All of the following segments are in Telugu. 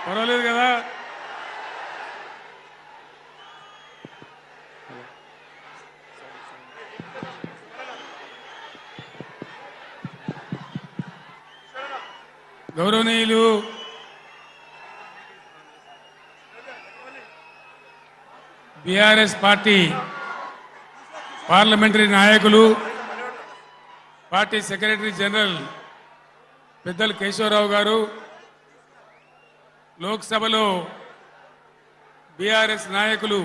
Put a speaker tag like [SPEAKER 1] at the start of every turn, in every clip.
[SPEAKER 1] పర్వాలేదు కదా. గౌరవనీయులు బీఆర్ఎస్ పార్టీ పార్లమెంటరీ నాయకులు, పార్టీ సెక్రటరీ జనరల్ పెద్దలు కేశవరావు గారు, లోక్సభలో బీఆర్ఎస్ నాయకులు,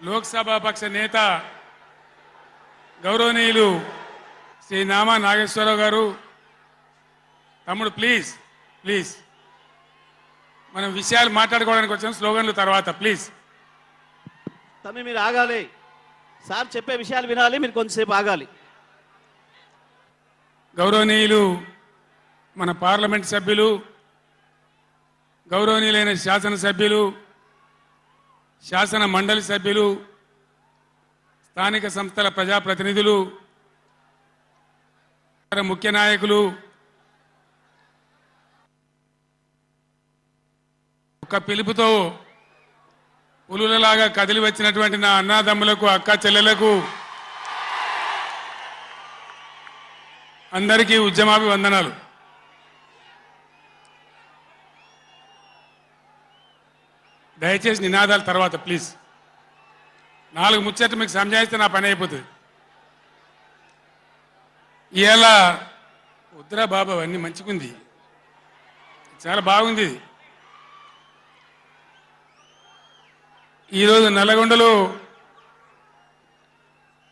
[SPEAKER 1] లోక్సభాపక్ష నేత గౌరవనీయులు శ్రీ నామా నాగేశ్వరరావు గారు, తమ్ముడు ప్లీజ్ ప్లీజ్ మనం విషయాలు మాట్లాడుకోవడానికి వచ్చాం, స్లోగన్లు తర్వాత ప్లీజ్.
[SPEAKER 2] తమ్మి మీరు ఆగాలి, సార్ చెప్పే విషయాలు వినాలి, మీరు కొంతసేపు ఆగాలి.
[SPEAKER 1] గౌరవనీయులు మన పార్లమెంట్ సభ్యులు, గౌరవనీయులైన శాసనసభ్యులు, శాసన మండలి సభ్యులు, స్థానిక సంస్థల ప్రజాప్రతినిధులు, ముఖ్య నాయకులు, ఒక పిలుపుతో పులులలాగా కదిలి వచ్చినటువంటి నా అన్నాదమ్ములకు, అక్క చెల్లెలకు అందరికీ ఉద్యమాభివందనాలు. దయచేసి నినాదాల తర్వాత ప్లీజ్. 4 ముచ్చట్లు మీకు సంజాయిస్తే నా పని అయిపోతుంది. ఇవాళ వద్దురా బాబా అన్నీ మంచిగుంది, చాలా బాగుంది. ఈరోజు నల్గొండలో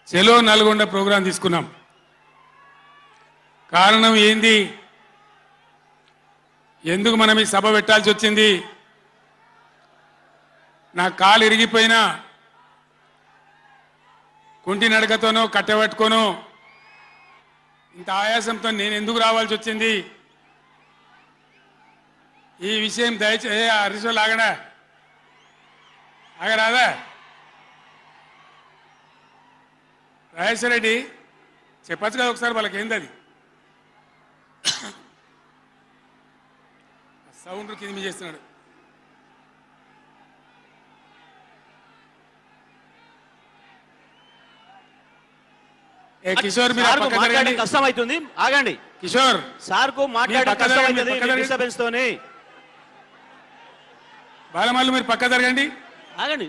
[SPEAKER 1] చెలో నల్గొండ ప్రోగ్రాం తీసుకున్నాం. కారణం ఏంది, ఎందుకు మనం ఈ సభ పెట్టాల్సి వచ్చింది? నా కాలు ఇరిగిపోయినా కుంటి నడకతోనో కట్టెబట్టుకోనో ఇంత ఆయాసంతో నేను ఎందుకు రావాల్సి వచ్చింది? ఈ విషయం దయచేసి హరీశ్వర్ ఆగడా ఆగరాదా? రాజేశ్వర రెడ్డి చెప్పచ్చు కదా ఒకసారి, వాళ్ళకి ఏంది అది సౌండ్ కింది చేస్తున్నాడు. కిషోర్ మీరు
[SPEAKER 2] కష్టం అవుతుంది, ఆగండి.
[SPEAKER 1] కిషోర్
[SPEAKER 2] సార్ కు మాట్లాడడం కష్టం అవుతుంది డిస్టర్బెన్స్ తోని.
[SPEAKER 1] బాలమల్లు మీరు పక్క జరగండి,
[SPEAKER 2] ఆగండి.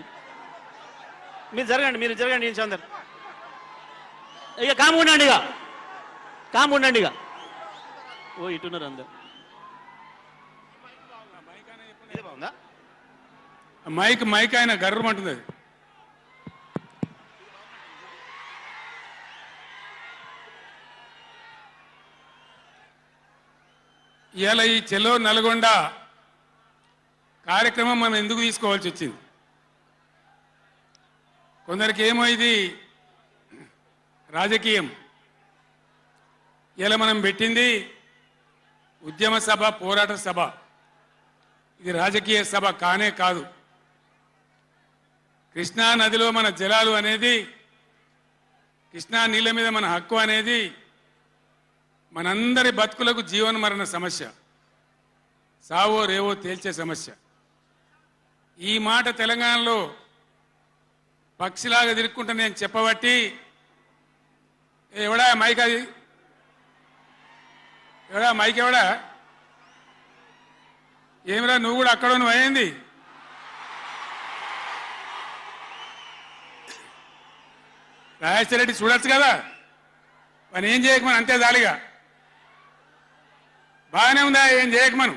[SPEAKER 2] మీరు జరగండి చందర్. ఇక కాము ఉండండి ఇక. ఓ ఇటున్నారు అందరు.
[SPEAKER 1] మైక్ ఆయన గర్రమంటుంది అది. ఇవాళ ఈ చెలో నల్గొండ కార్యక్రమం మనం ఎందుకు తీసుకోవాల్సి వచ్చింది? కొందరికి ఏమో ఇది రాజకీయం. ఇలా మనం పెట్టింది ఉద్యమ సభ, పోరాట సభ. ఇది రాజకీయ సభ కానే కాదు. కృష్ణా నదిలో మన జలాలు అనేది, కృష్ణా నీళ్ళ మీద మన హక్కు అనేది మనందరి బతుకులకు జీవన మరణ సమస్య, సావో రేవో తేల్చే సమస్య. ఈ మాట తెలంగాణలో పక్షిలాగా తిరుక్కుంటా నేను చెప్పబట్టి, ఎవడా మైక్ అది, ఎవడా మైక్, ఎవడా ఏమిరా నువ్వు కూడా అక్కడ నువ్వు అయింది? రాజేశ్వర రెడ్డి చూడొచ్చు కదా, మనం ఏం చేయకమని అంతే జాలిగా. బాగానే ఉందా, ఏం చేయకమను.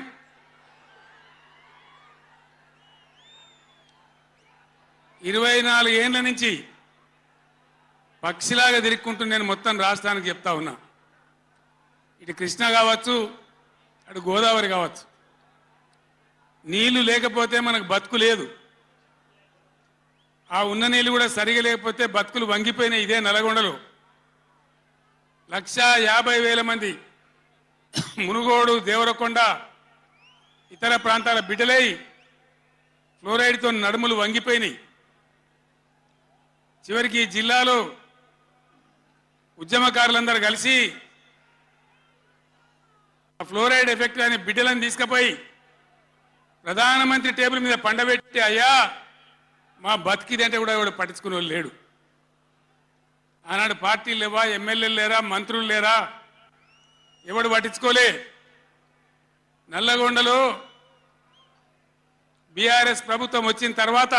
[SPEAKER 1] ఇరవై 24 ఏళ్ల నుంచి పక్షిలాగా తిరుక్కుంటూ నేను మొత్తం రాష్ట్రానికి చెప్తా ఉన్నా. ఇటు కృష్ణ కావచ్చు, అటు గోదావరి కావచ్చు, నీళ్లు లేకపోతే మనకు బతుకు లేదు. ఆ ఉన్న నీళ్లు కూడా సరిగా లేకపోతే బతుకులు వంగిపోయినాయి. ఇదే నల్గొండలో 150,000 మంది మునుగోడు, దేవరకొండ, ఇతర ప్రాంతాల బిడ్డలై ఫ్లోరైడ్తో నడుములు వంగిపోయినాయి. చివరికి ఈ జిల్లాలో ఉద్యమకారులందరూ కలిసి ఫ్లోరైడ్ ఎఫెక్ట్ అనే బిడ్డలను తీసుకుపోయి ప్రధానమంత్రి టేబుల్ మీద పండబెట్టి అయ్యా మా బతికిదంటే కూడా ఎవడు పట్టించుకునే వాళ్ళు లేడు. ఆనాడు పార్టీలు లేవా, ఎమ్మెల్యేలు లేరా, మంత్రులు లేరా, ఎవడు పట్టించుకోలే. నల్లగొండలో బీఆర్ఎస్ ప్రభుత్వం వచ్చిన తర్వాత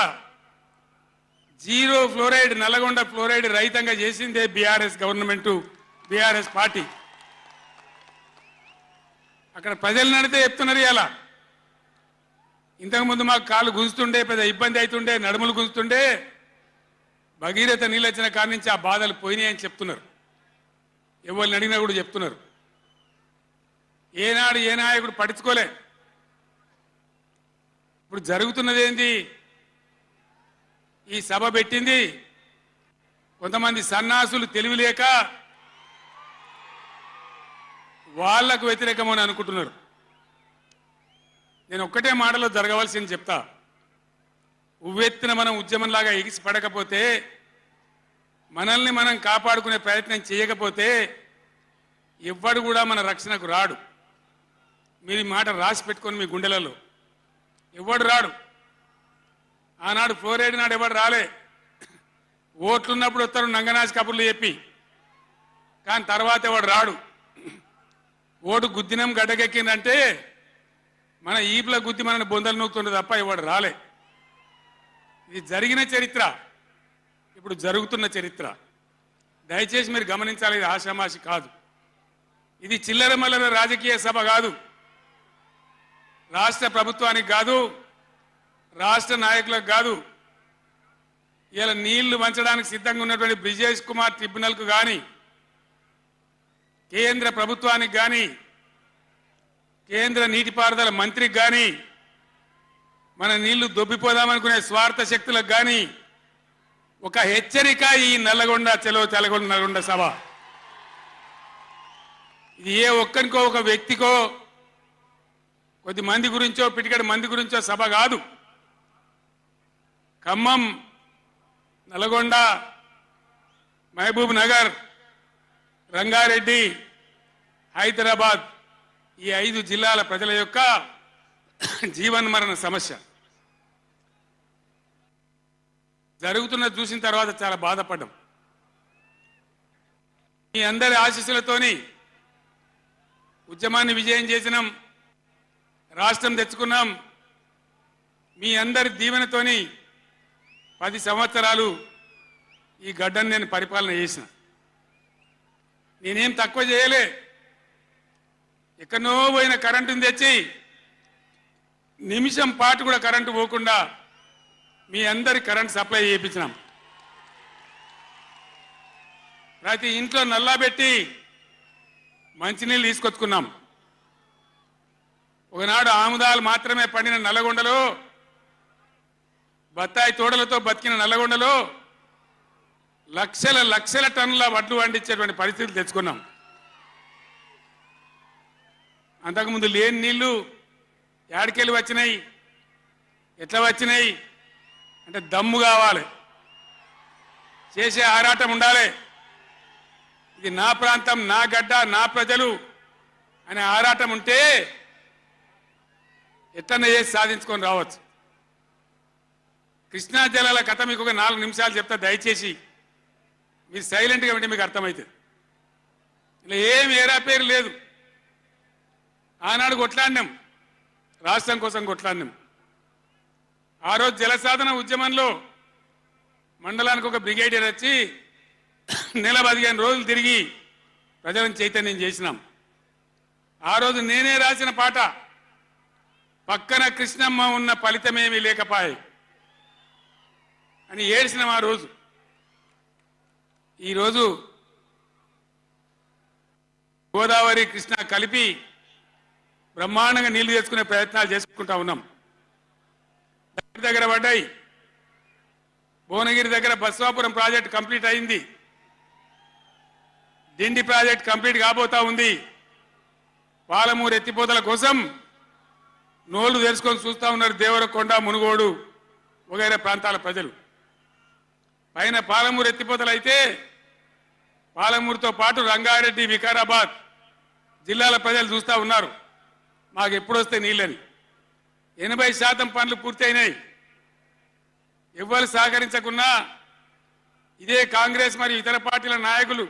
[SPEAKER 1] జీరో ఫ్లోరైడ్ నల్లగొండ ఫ్లోరైడ్ రహితంగా చేసిందే బీఆర్ఎస్ గవర్నమెంట్, బీఆర్ఎస్ పార్టీ. అక్కడ ప్రజలు నడితే చెప్తున్నారు. ఇలా ఇంతకుముందు మాకు కాళ్ళు గుంజుతుండే, పెద్ద ఇబ్బంది అవుతుండే, నడుములు గుంజుతుండే, భగీరథ నీళ్ళు వచ్చిన కాడి నుంచి ఆ బాధలు పోయినాయి అని చెప్తున్నారు. ఎవరిని అడిగినా కూడా చెప్తున్నారు. ఏనాడు ఏ నాయకుడు పట్టించుకోలే. ఇప్పుడు జరుగుతున్నది ఏంది? ఈ సభ పెట్టింది కొంతమంది సన్నాసులు తెలివిలేక వాళ్లకు వ్యతిరేకమని అనుకుంటున్నారు. నేను ఒక్కటే మాటలో జరగవలసింది చెప్తా. ఉవ్వెత్తిన మనం ఉద్యమంలాగా ఎగిసి పడకపోతే, మనల్ని మనం కాపాడుకునే ప్రయత్నం చేయకపోతే ఎవ్వడు కూడా మన రక్షణకు రాడు. మీరు ఈ మాట రాసి పెట్టుకొని మీ గుండెలలో. ఎవడు రాడు. ఆనాడు ఫ్లోరైడ్ నాడు ఎవడు రాలే. ఓట్లున్నప్పుడు వస్తారు నంగనాచి కబుర్లు చెప్పి, కానీ తర్వాత ఎవడు రాడు. ఓటు గుద్దినం గడ్డకెక్కిందంటే మన ఈపుల గుద్ది మనని బొందలు నూకుతుండే తప్ప ఎవడు రాలే. ఇది జరిగిన చరిత్ర, ఇప్పుడు జరుగుతున్న చరిత్ర. దయచేసి మీరు గమనించాలి. ఇది ఆషామాషి కాదు. ఇది చిల్లర మల్లర రాజకీయ సభ కాదు. రాష్ట్ర ప్రభుత్వానికి కాదు, రాష్ట్ర నాయకులకు కాదు. ఇలా నీళ్లు వంచడానికి సిద్ధంగా ఉన్నటువంటి బ్రిజేష్ కుమార్ ట్రిబ్యునల్కు కానీ, కేంద్ర ప్రభుత్వానికి కానీ, కేంద్ర నీటిపారుదల మంత్రికి కానీ, మన నీళ్లు దొబ్బిపోదామనుకునే స్వార్థ శక్తులకు కానీ ఒక హెచ్చరిక ఈ నల్లగొండ చలో నల్లగొండ సభ. ఇది ఏ ఒక్కరికో ఒక వ్యక్తికో కొద్ది మంది గురించో పిటికడి మంది గురించో సభ కాదు. ఖమ్మం, నల్గొండ, మహబూబ్ నగర్, రంగారెడ్డి, హైదరాబాద్ ఈ 5 జిల్లాల ప్రజల యొక్క జీవన్మరణ సమస్య జరుగుతున్నది చూసిన తర్వాత చాలా బాధపడ్డాం. మీ అందరి ఆశీస్సులతోని ఉద్యమాన్ని విజయం చేసినాం, రాష్ట్రం తెచ్చుకున్నాం. మీ అందరి దీవెనతోని 10 సంవత్సరాలు ఈ గడ్డను నేను పరిపాలన చేసిన. నేనేం తక్కువ చేయలే. ఎక్కడో పోయిన కరెంటుని తెచ్చి నిమిషం పాటు కూడా కరెంటు పోకుండా మీ అందరి కరెంట్ సప్లై చేయించినాం. ప్రతి ఇంట్లో నల్లా పెట్టి మంచినీళ్ళు తీసుకొచ్చుకున్నాం. ఒకనాడు ఆముదాలు మాత్రమే పండిన నల్లగొండలో, బత్తాయి తోడలతో బతికిన నల్లగొండలో లక్షల లక్షల టన్నుల వడ్లు పండించేటువంటి పరిస్థితులు తెచ్చుకున్నాం. అంతకుముందు లేని నీళ్లు యాడికెళ్ళి వచ్చినాయి, ఎట్లా వచ్చినాయి అంటే దమ్ము కావాలి, చేసే ఆరాటం ఉండాలి. ఇది నా ప్రాంతం, నా గడ్డ, నా ప్రజలు అనే ఆరాటం ఉంటే ఎట్లన్నా చేసి సాధించుకొని రావచ్చు. కృష్ణా జలాల కథ మీకు ఒక 4 నిమిషాలు చెప్తా. దయచేసి మీరు సైలెంట్గా ఉంటే మీకు అర్థమవుతుంది. ఇలా ఏం ఏరా పేరు లేదు. ఆనాడు కొట్లాడినాం, రాష్ట్రం కోసం కొట్లాడినాం. ఆ రోజు జలసాధన ఉద్యమంలో మండలానికి ఒక బ్రిగేడియర్ వచ్చి నెల 15 రోజులు తిరిగి ప్రజలను చైతన్యం చేసినాం. ఆ రోజు నేనే రాసిన పాట, పక్కన కృష్ణమ్మ ఉన్న ఫలితమేమీ లేకపాయే అని ఏడ్చినాం ఆ రోజు. ఈరోజు గోదావరి కృష్ణ కలిపి బ్రహ్మాండంగా నీళ్లు తెచ్చుకునే ప్రయత్నాలు చేసుకుంటా ఉన్నాం. దగ్గర పడ్డాయి. భువనగిరి దగ్గర బస్వాపురం ప్రాజెక్ట్ కంప్లీట్ అయింది. డిండి ప్రాజెక్ట్ కంప్లీట్ కాబోతా ఉంది. పాలమూరు ఎత్తిపోతల కోసం నోళ్లు తెరుచుకొని చూస్తా ఉన్నారు దేవరకొండ, మునుగోడు వగైరా ప్రాంతాల ప్రజలు. పైన పాలమూరు ఎత్తిపోతలు అయితే పాలమూరుతో పాటు రంగారెడ్డి, వికారాబాద్ జిల్లాల ప్రజలు చూస్తా ఉన్నారు మాకు ఎప్పుడు వస్తే నీళ్ళని. 80% పనులు పూర్తయినాయి. ఎవ్వరు సహకరించకున్నా ఇదే కాంగ్రెస్ మరియు ఇతర పార్టీల నాయకులు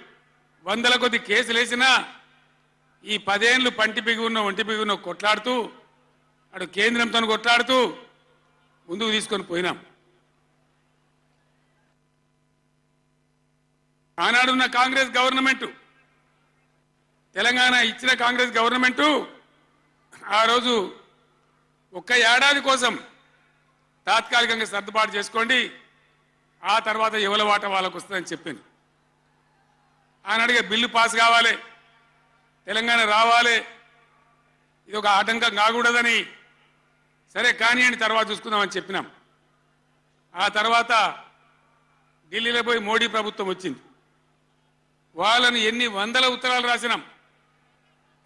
[SPEAKER 1] వందల కొద్ది కేసులు వేసినా ఈ 10 ఏళ్లు పంటి బిగున్న ఒంటి బిగున్న కొట్లాడుతూ అటు కేంద్రంతో కొట్లాడుతూ ముందుకు తీసుకొని పోయినాం. ఆనాడున్న కాంగ్రెస్ గవర్నమెంట్, తెలంగాణ ఇచ్చిన కాంగ్రెస్ గవర్నమెంట్ ఆ రోజు ఒక్క ఏడాది కోసం తాత్కాలికంగా సర్దుబాటు చేసుకోండి, ఆ తర్వాత ఎవరి వాట వాళ్ళకు వస్తుందని చెప్పింది. ఆనాడిగా బిల్లు పాస్ కావాలి, తెలంగాణ రావాలి, ఇది ఒక ఆటంకం కాకూడదని సరే కానివ్వండి తర్వాత చూసుకుందామని చెప్పినాం. ఆ తర్వాత ఢిల్లీలో పోయి మోడీ ప్రభుత్వం వచ్చింది. వాళ్ళని ఎన్ని వందల ఉత్తరాలు రాసినాం.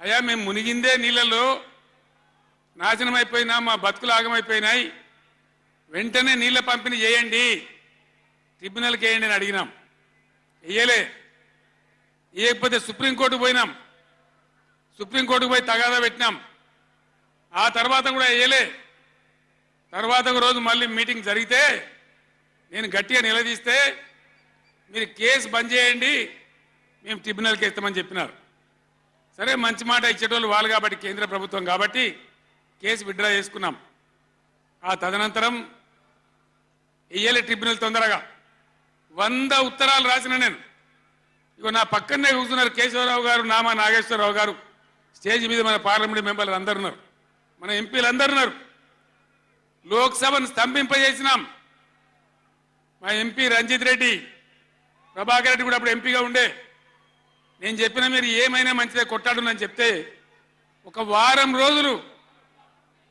[SPEAKER 1] అయ్యా మేము మునిగిందే నీళ్ళల్లో నాశనం అయిపోయినా, మా బతుకులు ఆగమైపోయినాయి, వెంటనే నీళ్ళ పంపిణీ చేయండి, ట్రిబ్యునల్కి వేయండి అని అడిగినాం. వేయలే. వేయకపోతే సుప్రీంకోర్టుకు పోయినాం, సుప్రీంకోర్టుకు పోయి తగాదా పెట్టినాం. ఆ తర్వాత కూడా వేయలే. తర్వాత ఒక రోజు మళ్ళీ మీటింగ్ జరిగితే నేను గట్టిగా నిలదీస్తే మీరు కేసు బంద్ చేయండి, మేము ట్రిబ్యునల్కి ఇస్తామని చెప్పినారు. సరే మంచి మాట ఇచ్చేటోళ్ళు వాళ్ళు కాబట్టి, కేంద్ర ప్రభుత్వం కాబట్టి కేసు విత్డ్రా చేసుకున్నాం. ఆ తదనంతరం వేయలే ట్రిబ్యునల్ తొందరగా. 100 ఉత్తరాలు రాసిన నేను. ఇగో నా పక్కనే కూర్చున్నారు కేశవరావు గారు, నామా నాగేశ్వరరావు గారు, స్టేజ్ మీద మన పార్లమెంట్ మెంబర్లు అందరు ఉన్నారు, మన ఎంపీలు అందరు ఉన్నారు. లోక్సభను స్తంభింపజేసినాం. మా ఎంపీ రంజిత్ రెడ్డి, ప్రభాకర్ రెడ్డి కూడా అప్పుడు ఎంపీగా ఉండే. నేను చెప్పిన మీరు ఏమైనా మంచిదే కొట్టాడునని చెప్తే ఒక వారం రోజులు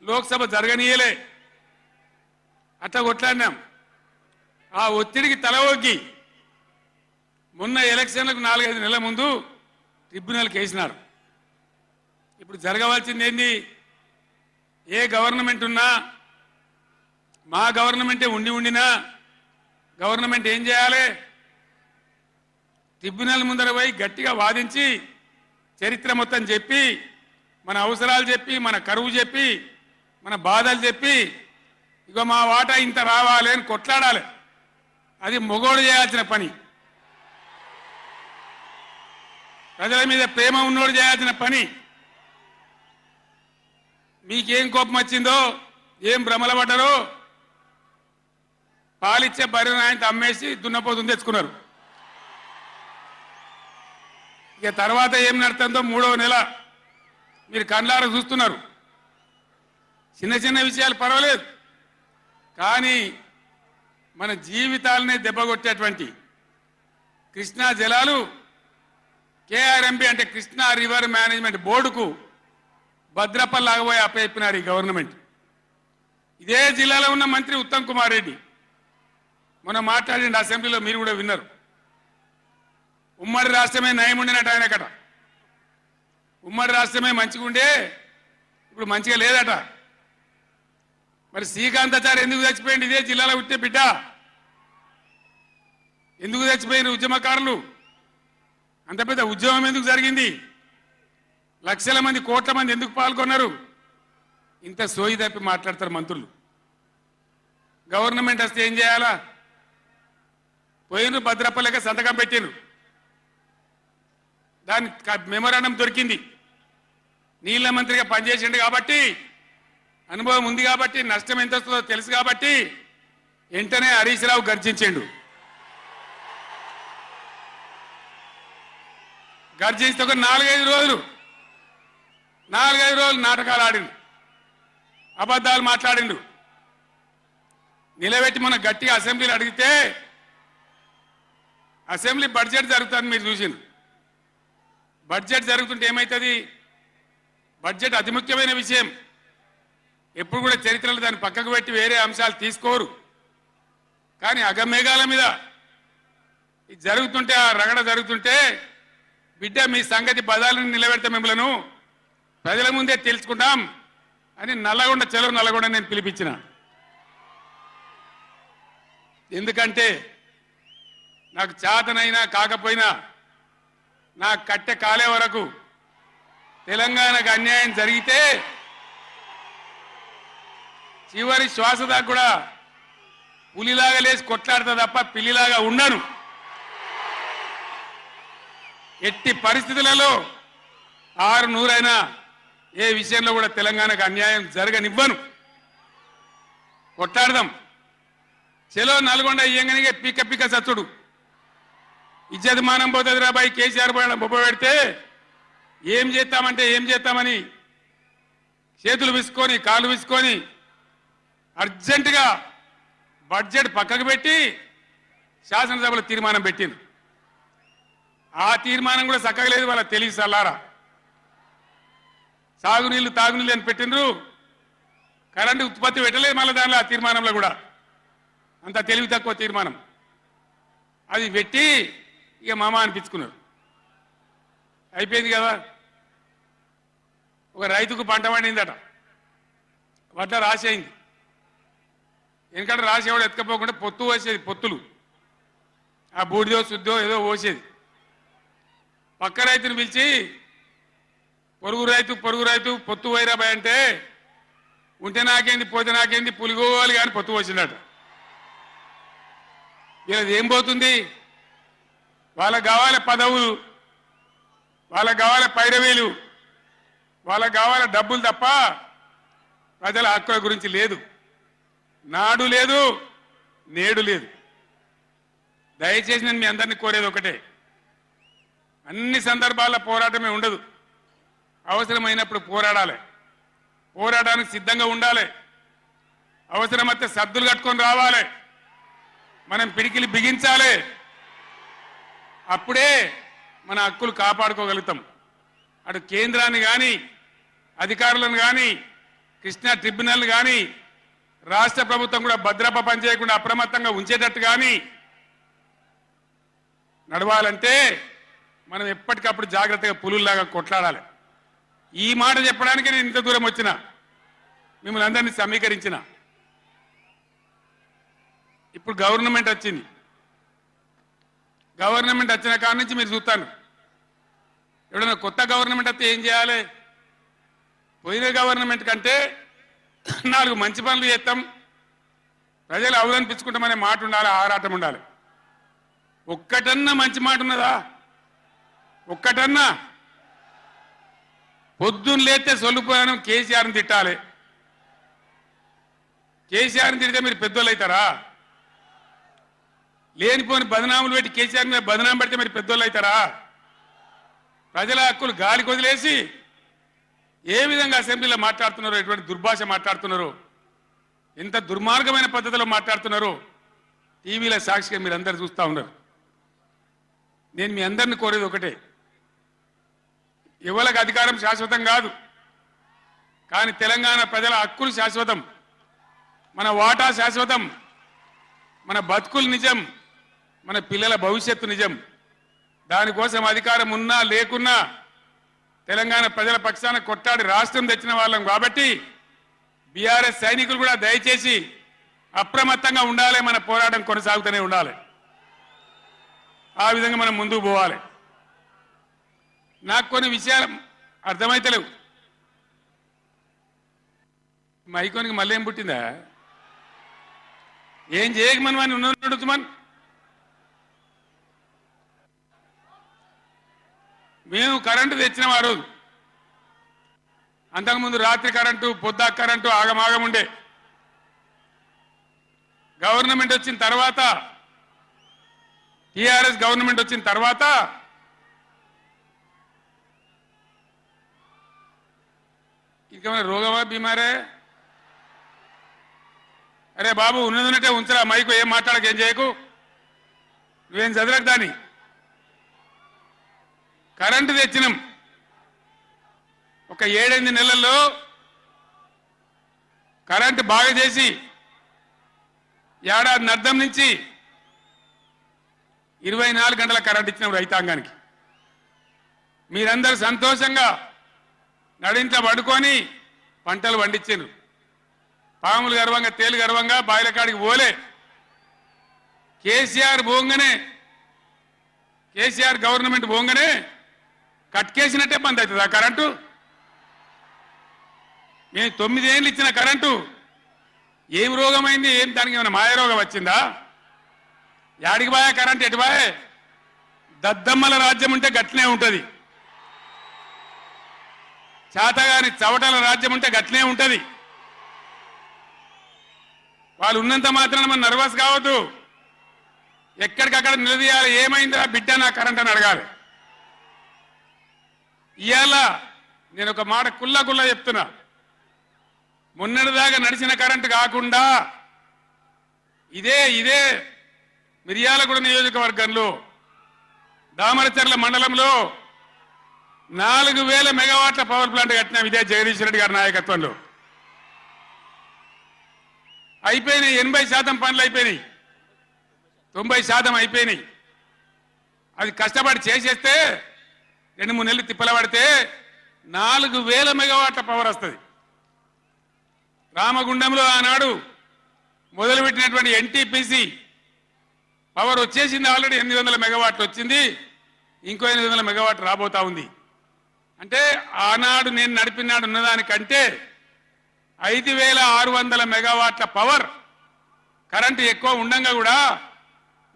[SPEAKER 1] లోక్సభ జరగనీయలే. అట్లా కొట్లాడినాం. ఆ ఒత్తిడికి తల ఒగ్గి మొన్న ఎలక్షన్లకు 4-5 నెలల ముందు ట్రిబ్యునల్కి వేసినారు. ఇప్పుడు జరగవలసింది ఏంది? ఏ గవర్నమెంట్ ఉన్నా, మా గవర్నమెంటే ఉండినా గవర్నమెంట్ ఏం చేయాలి? ట్రిబ్యునల్ ముందర పోయి గట్టిగా వాదించి చరిత్ర మొత్తం చెప్పి, మన అవసరాలు చెప్పి, మన కరువు చెప్పి, మన బాధలు చెప్పి, ఇగో మా వాటా ఇంత రావాలి అని కొట్లాడాలి. అది మొగోడు చేయాల్సిన పని, ప్రజల మీద ప్రేమ ఉన్నోడు చేయాల్సిన పని. మీకేం కోపం వచ్చిందో, ఏం భ్రమల పడ్డారో, పాలిచ్చే బర్రెను ఆయన అమ్మేసి దున్నపోతుంది తెచ్చుకున్నారు. ఇక తర్వాత ఏం నడుతుందో 3వ నెల మీరు కళ్ళారా చూస్తున్నారు. చిన్న చిన్న విషయాలు పర్వాలేదు, కానీ మన జీవితాలనే దెబ్బకొట్టేటువంటి కృష్ణా జలాలు కేఆర్ఎంబి అంటే కృష్ణా రివర్ మేనేజ్మెంట్ బోర్డుకు భద్రపల్లాగబోయి అప్పచెప్పినారు ఈ గవర్నమెంట్. ఇదే జిల్లాలో ఉన్న మంత్రి ఉత్తమ్ కుమార్ రెడ్డి మొన్న మాట్లాడింది అసెంబ్లీలో, మీరు కూడా విన్నారు. ఉమ్మడి రాష్ట్రమే నయం ఉండినట్టు ఆయనకట. ఉమ్మడి రాష్ట్రమే మంచిగా ఉండే, ఇప్పుడు మంచిగా లేదట. మరి శ్రీకాంతాచారి ఎందుకు చచ్చిపోయింది? ఇదే జిల్లాలో పుట్టే బిడ్డ. ఎందుకు చచ్చిపోయిన ఉద్యమకారులు? అంత పెద్ద ఉద్యమం ఎందుకు జరిగింది? లక్షల మంది, కోట్ల మంది ఎందుకు పాల్గొన్నారు? ఇంత సోయి తప్పి మాట్లాడతారు మంత్రులు. గవర్నమెంట్ వస్తే ఏం చేయాలా? పోయినరు భద్రపల్లెక సంతకం పెట్టినరు, దాని మెమోరాండం దొరికింది. నీళ్ల మంత్రిగా పనిచేసిండు కాబట్టి, అనుభవం ఉంది కాబట్టి, నష్టం ఎంత వస్తుందో తెలుసు కాబట్టి వెంటనే హరీష్ రావు గర్జించిండు. గర్జిస్తే ఒక 4-5 రోజులు నాటకాలు ఆడిండు, అబద్ధాలు మాట్లాడిండు. నిలబెట్టి మన గట్టిగా అసెంబ్లీలో అడిగితే, అసెంబ్లీ బడ్జెట్ జరుగుతుంది మీరు చూసిండ్రు. బడ్జెట్ జరుగుతుంటే ఏమవుతుంది? బడ్జెట్ అతి ముఖ్యమైన విషయం. ఎప్పుడు కూడా చరిత్రలో దాన్ని పక్కకు పెట్టి వేరే అంశాలు తీసుకోరు. కానీ అగమేఘాల మీద ఇది జరుగుతుంటే, ఆ రగడ జరుగుతుంటే, బిడ్డ మీ సంగతి బదాలను నిలబెడతా, మిమ్మలను ప్రజల ముందే తెలుసుకుంటాం అని నల్లగొండ, చెలో నల్లగొండ నేను పిలిపించిన. ఎందుకంటే నాకు చేతనైనా కాకపోయినా నా కట్టె కాలే వరకు తెలంగాణకు అన్యాయం జరిగితే చివరి శ్వాస దాకా కూడా పులిలాగా లేచి కొట్లాడతా తప్ప పిల్లిలాగా ఉండను. ఎట్టి పరిస్థితులలో 600 ఏ విషయంలో కూడా తెలంగాణకు అన్యాయం జరగనివ్వను. కొట్లాడదాం. చెలో నల్గొండ ఇయ్యంగానే పిక్క పిక్క సచ్చుడు ఇజ్జతమానం పోతుంది రాబాయి. కేసీఆర్ బొబ్బ పెడితే ఏం చేస్తామంటే ఏం చేస్తామని చేతులు విసుకొని కాళ్ళు విసుకొని అర్జెంటుగా బడ్జెట్ పక్కకు పెట్టి శాసనసభలో తీర్మానం పెట్టింది. ఆ తీర్మానం కూడా చక్కగా లేదు. వాళ్ళ తెలివి సల్లారా. సాగునీళ్ళు తాగునీళ్ళు అని పెట్టిండ్రు. కరెంటు ఉత్పత్తి పెట్టలేదు మళ్ళీ దానిలో ఆ తీర్మానంలో కూడా. అంత తెలివి తక్కువ తీర్మానం. అది పెట్టి ఇక మామ అనిపించుకున్నారు. అయిపోయింది కదా. ఒక రైతుకు పంట పండిందట. వడ్ల రాసేయింది. ఎందుకంటే రాసేవాడు ఎత్తుకపోకుండా పొత్తు పోసేది. పొత్తులు ఆ బూడిదో శుద్ధో ఏదో పోసేది. పక్క రైతుని పిలిచి పొరుగు రైతు పొత్తు వైరాబాయ్ అంటే ఉంటే నాకేంది పోతే నాకేంది పులిగోవాలి కానీ పొత్తు పోసిందట. ఇలా ఏం పోతుంది? వాళ్ళకు కావాలి పదవులు, వాళ్ళకు కావాలి పైరవీలు, వాళ్ళకు కావాలి డబ్బులు తప్ప ప్రజల హక్కుల గురించి లేదు. నాడు లేదు, నేడు లేదు. దయచేసి నేను మీ అందరినీ కోరేది ఒకటే, అన్ని సందర్భాల్లో పోరాటమే ఉండదు. అవసరమైనప్పుడు పోరాడాలి. పోరాటానికి సిద్ధంగా ఉండాలి. అవసరమైతే సద్దులు కట్టుకొని రావాలి. మనం పిడికిలి బిగించాలి. అప్పుడే మన హక్కులు కాపాడుకోగలుగుతాం. అటు కేంద్రాన్ని కానీ అధికారులను కానీ కృష్ణా ట్రిబ్యునల్ కానీ రాష్ట్ర ప్రభుత్వం కూడా భద్రప పనిచేయకుండా అప్రమత్తంగా ఉంచేటట్టు కానీ నడవాలంటే మనం ఎప్పటికప్పుడు జాగ్రత్తగా పులుల్లాగా కొట్లాడాలి. ఈ మాట చెప్పడానికి నేను ఇంత దూరం వచ్చిన, మిమ్మల్ని అందరినీ సమీకరించిన. ఇప్పుడు గవర్నమెంట్ వచ్చింది. గవర్నమెంట్ వచ్చిన కాడ నుంచి మీరు చూస్తాను, ఎవడన్నా కొత్త గవర్నమెంట్ వస్తే ఏం చేయాలి? పోయిన గవర్నమెంట్ కంటే 4 మంచి పనులు చేస్తాం, ప్రజలు అవలనిపించుకుంటామనే మాట ఉండాలి, ఆరాటం ఉండాలి. ఒక్కటన్నా మంచి మాట ఉన్నదా? ఒక్కటన్నా? పొద్దున్న లేస్తే సొల్లుపోయాను కేసీఆర్ని తిట్టాలి. కేసీఆర్ని తిడితే మీరు పెద్దోళ్ళు అవుతారా? లేనిపోని బదనాములు పెట్టి కేసీఆర్ మీద బదనాం పెడితే మీరు పెద్దోళ్ళు అవుతారా? ప్రజల హక్కులు గాలికి వదిలేసి ఏ విధంగా అసెంబ్లీలో మాట్లాడుతున్నారో, ఎటువంటి దుర్భాష మాట్లాడుతున్నారో, ఎంత దుర్మార్గమైన పద్ధతిలో మాట్లాడుతున్నారో టీవీలో సాక్షిగా మీరు అందరు చూస్తూ ఉన్నారు. నేను మీ అందరిని కోరేది ఒకటే, ఎవరికి అధికారం శాశ్వతం కాదు, కానీ తెలంగాణ ప్రజల హక్కులు శాశ్వతం, మన వాటా శాశ్వతం, మన బతుకులు నిజం, మన పిల్లల భవిష్యత్తు నిజం. దానికోసం అధికారం ఉన్నా లేకున్నా తెలంగాణ ప్రజల పక్షాన కొట్టాడి రాష్ట్రం తెచ్చిన వాళ్ళం కాబట్టి బీఆర్ఎస్ సైనికులు కూడా దయచేసి అప్రమత్తంగా ఉండాలి. మన పోరాటం కొనసాగుతూనే ఉండాలి. ఆ విధంగా మనం ముందుకు పోవాలి. నాకు కొన్ని విషయాలు అర్థమైతలేవు. మైకోనికి మళ్ళీ ఏం పుట్టిందా? ఏం చేయకమని అని ఉన్నడుతుమని మేము కరెంటు తెచ్చినాం ఆ రోజు. అంతకుముందు రాత్రి కరెంటు, పొద్దు కరెంటు ఆగమాగం ఉండే. గవర్నమెంట్ వచ్చిన తర్వాత, టీఆర్ఎస్ గవర్నమెంట్ వచ్చిన తర్వాత ఇంకేమైనా రోగమా బీమారే? అరే బాబు ఉన్నదంటే ఉంచరా, మైకు ఏం మాట్లాడక ఏం చేయకు, నువ్వేం చదవకు. దాన్ని కరెంటు తెచ్చినాం. ఒక 7-8 నెలల్లో కరెంటు బాగా చేసి ఏడాది అర్థం నుంచి 24 గంటల కరెంటు ఇచ్చినాం రైతాంగానికి. మీరందరూ సంతోషంగా నడింట పడుకొని పంటలు పండించారు. పాములు గర్వంగా, తేలు గర్వంగా బాయిల కాడికి పోలే. కేసీఆర్ పోగానే, కేసీఆర్ గవర్నమెంట్ పోగానే కట్కేసినట్టే బంద్ అవుతుంది ఆ కరెంటు. మేము 9 ఏళ్ళు ఇచ్చిన కరెంటు ఏం రోగమైంది? ఏం దానికి ఏమైనా మాయ రోగం వచ్చిందా? యాడికి బాయా కరెంట్? ఎటు బాయే? దద్దమ్మల రాజ్యం ఉంటే గట్లనే ఉంటుంది, చాతగాని చవటల రాజ్యం ఉంటే గట్లనే ఉంటుంది. వాళ్ళు ఉన్నంత మాత్రాన మనం నర్వస్ కావద్దు. ఎక్కడికక్కడ నిలదీయాలి. ఏమైందిరా బిడ్డ నా కరెంట్ అని అడగాలి. ఇవాళ నేను ఒక మాట కుల్లా చెప్తున్నా. మొన్నటిదాకా నడిచిన కరెంటు కాకుండా ఇదే మిర్యాలగూడ నియోజకవర్గంలో దామరచర్ల మండలంలో 4000 మెగావాట్ల పవర్ ప్లాంట్ కట్టినాం. ఇదే జగదీష్ రెడ్డి గారి నాయకత్వంలో అయిపోయినాయి. 80% పనులు అయిపోయినాయి, 90% అయిపోయినాయి. అది కష్టపడి చేసేస్తే 2-3 నెలలు తిప్పల పడితే 4000 మెగావాట్ల పవర్ వస్తుంది. రామగుండంలో ఆనాడు మొదలుపెట్టినటువంటి ఎన్టీపీసీ పవర్ వచ్చేసింది. ఆల్రెడీ 800 మెగావాట్లు వచ్చింది, ఇంకో 800 మెగావాట్లు రాబోతా ఉంది. అంటే ఆనాడు నేను నడిపినాడు ఉన్నదానికంటే 5600 మెగావాట్ల పవర్ కరెంటు ఎక్కువ ఉండంగా కూడా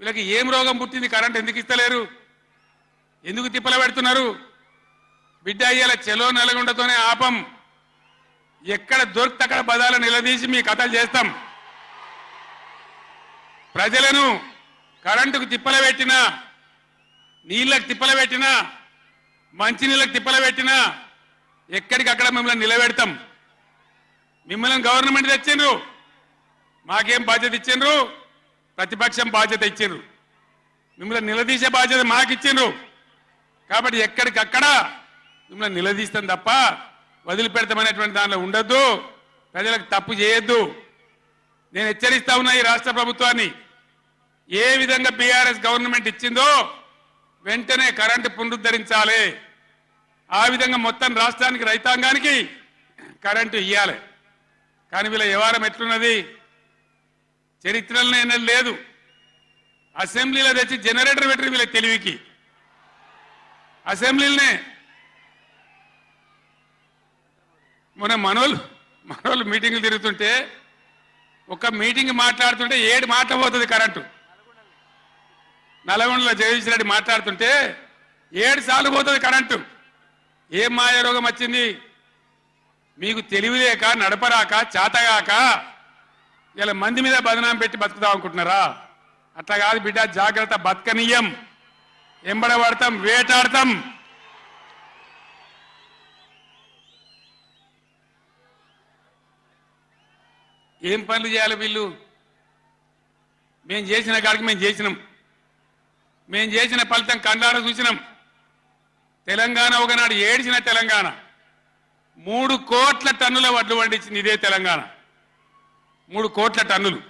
[SPEAKER 1] వీళ్ళకి ఏం రోగం పుట్టింది? కరెంటు ఎందుకు ఇస్తలేరు? ఎందుకు తిప్పల పెడుతున్నారు? బిడ్డ అయ్యేలా చెలో నల్గొండతోనే ఆపం. ఎక్కడ దొరికితే అక్కడ బదాలు నిలదీసి మీ కథలు చేస్తాం. ప్రజలను కరెంటుకు తిప్పల పెట్టినా, నీళ్ళకు తిప్పల పెట్టినా, మంచినీళ్ళకు తిప్పల పెట్టినా ఎక్కడికక్కడ మిమ్మల్ని నిలబెడతాం. మిమ్మల్ని గవర్నమెంట్ తెచ్చిండ్రు, మాకేం బాధ్యత ఇచ్చిండ్రు? ప్రతిపక్షం బాధ్యత ఇచ్చిండ్రు. మిమ్మల్ని నిలదీసే బాధ్యత మాకు ఇచ్చిండ్రు. కాబట్టి ఎక్కడికక్కడ మిమ్మల్ని నిలదీస్తాం తప్ప వదిలిపెడతామనేటువంటి దానిలో ఉండొద్దు. ప్రజలకు తప్పు చేయొద్దు. నేను హెచ్చరిస్తా ఉన్నా ఈ రాష్ట్ర ప్రభుత్వాన్ని. ఏ విధంగా బీఆర్ఎస్ గవర్నమెంట్ ఇచ్చిందో వెంటనే కరెంటు పునరుద్ధరించాలి. ఆ విధంగా మొత్తం రాష్ట్రానికి, రైతాంగానికి కరెంటు ఇవ్వాలి. కానీ వీళ్ళ వ్యవహారం ఎట్లున్నది? చరిత్రలో ఎన్నడూ లేదు. అసెంబ్లీలో తెచ్చి జనరేటర్ పెట్టి వీళ్ళ తెలివికి అసెంబ్లీలనే మనోళ్ళు మీటింగ్లు తిరుగుతుంటే ఒక మీటింగ్ మాట్లాడుతుంటే 7 మాటలు పోతుంది కరెంటు. నల్గొండలో జగదీష్ రెడ్డి మాట్లాడుతుంటే 7 సార్లు పోతుంది కరెంటు. ఏం మాయ రోగం వచ్చింది? మీకు తెలివిలేక, నడపరాక, చాతగాక ఇలా మంది మీద బదనాం పెట్టి బతుకుతాం అనుకుంటున్నారా? అట్లా కాదు బిడ్డ, జాగ్రత్త. బతకనీయం, ఎంబడబడతాం, వేటాడతాం. ఏం పనులు చేయాలి వీళ్ళు? మేము చేసిన కాడికి మేము చేసినాం. మేము చేసిన ఫలితం కండార చూసినాం. తెలంగాణ ఒకనాడు ఏడ్చిన తెలంగాణ 3 కోట్ల టన్నుల వడ్లు పండించింది ఇదే తెలంగాణ. 3 కోట్ల టన్నులు.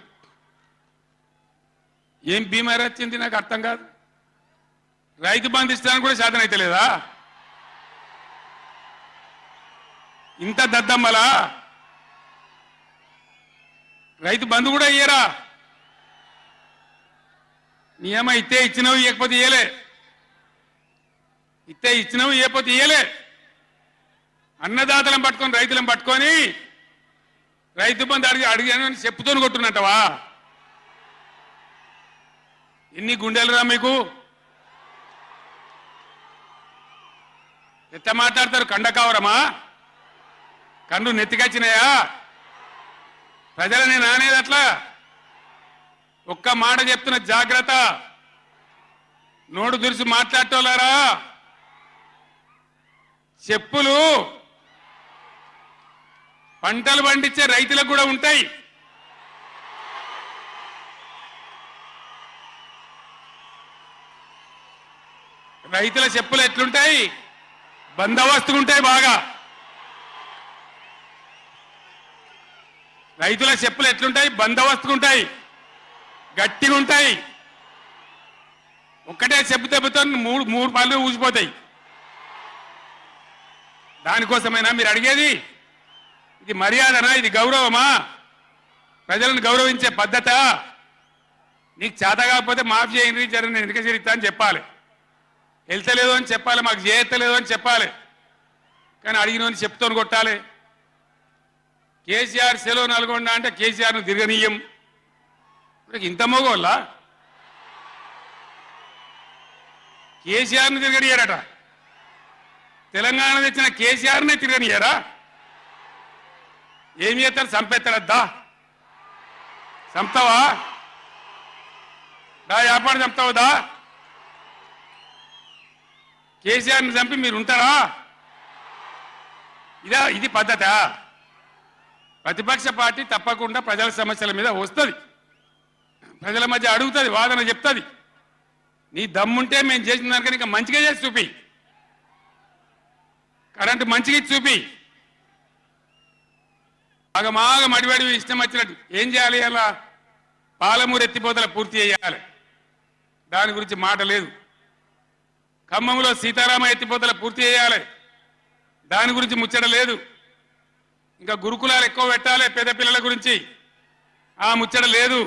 [SPEAKER 1] ఏం బీమారీ వచ్చింది నాకు అర్థం కాదు. రైతు బంధు ఇస్తానికి కూడా శాతం అయితే లేదా? ఇంత దద్దమ్మలా? రైతు బంధు కూడా ఇయ్యరా? నియమ ఇస్తే ఇచ్చినవి, ఇవ్వకపోతే ఇయ్యలే. ఇస్తే ఇచ్చినవి, ఇవ్వకపోతే ఇయ్యలే. అన్నదాతలను పట్టుకొని, రైతులను పట్టుకొని రైతు బంధు అడిగాను చెప్పుతోని కొట్టున్నట్టవా? ఎన్ని గుండెలురా మీకు? ఎట్లా మాట్లాడతారు? కండకావరమా? కన్ను నెత్తికొచ్చినాయా? ప్రజలని నానేది అట్లా. ఒక్క మాట చెప్తున్న, జాగ్రత్త. నోడు దురిసి మాట్లాడటోలారా, చెప్పులు పంటలు పండించే రైతులకు కూడా ఉంటాయి. రైతుల చెప్పులు ఎట్లుంటాయి? బందోబస్తుగా ఉంటాయి బాగా. రైతుల చెప్పులు ఎట్లుంటాయి? బందోబస్తుగా ఉంటాయి, గట్టిగా ఉంటాయి. ఒక్కటే చెప్పు దెబ్బతో మూడు పళ్ళు ఊసిపోతాయి. దానికోసమైనా మీరు అడిగేది? ఇది మర్యాదనా? ఇది గౌరవమా? ప్రజలను గౌరవించే పద్ధత? నీకు చేత కాకపోతే మాఫీ చేయండి, జరిగిన వెనుక చరిత్ర అని చెప్పాలి. వెళ్తలేదు అని చెప్పాలి, మాకు చేయలేదు అని చెప్పాలి. కానీ అడిగినోని చెప్తోని కొట్టాలి. కేసీఆర్ సెలవు నల్గొండ అంటే కేసీఆర్ను తిరగనీయం. ఇంత మోగోళ్ళ కేసీఆర్ను తిరగనియారట. తెలంగాణ తెచ్చిన కేసీఆర్నే తిరగనియారా? ఏమి చేస్తారు? చంపేస్తారద్దా? చంపుతావా? దా వ్యాపారం చంపుతావుదా? కేసీఆర్ని చంపి మీరు ఉంటారా? ఇది పద్ధత? ప్రతిపక్ష పార్టీ తప్పకుండా ప్రజల సమస్యల మీద వస్తుంది, ప్రజల మధ్య అడుగుతుంది, వాదన చెప్తుంది. నీ దమ్ముంటే మేము చేసిన దానికన్నా ఇంకా మంచిగా చేసి చూపి, కరెంటు మంచిగా ఇచ్చి చూపి. ఆగమాగ మడివడి ఇష్టం వచ్చినట్టు ఏం చేయాలి? అలా పాలమూరు ఎత్తిపోతల పూర్తి చేయాలి, దాని గురించి మాట లేదు. ఖమ్మంలో సీతారామ ఎత్తిపోతల పూర్తి చేయాలి, దాని గురించి ముచ్చట లేదు. ఇంకా గురుకులాలు ఎక్కువ పెట్టాలి పేద పిల్లల గురించి, ఆ ముచ్చట లేదు.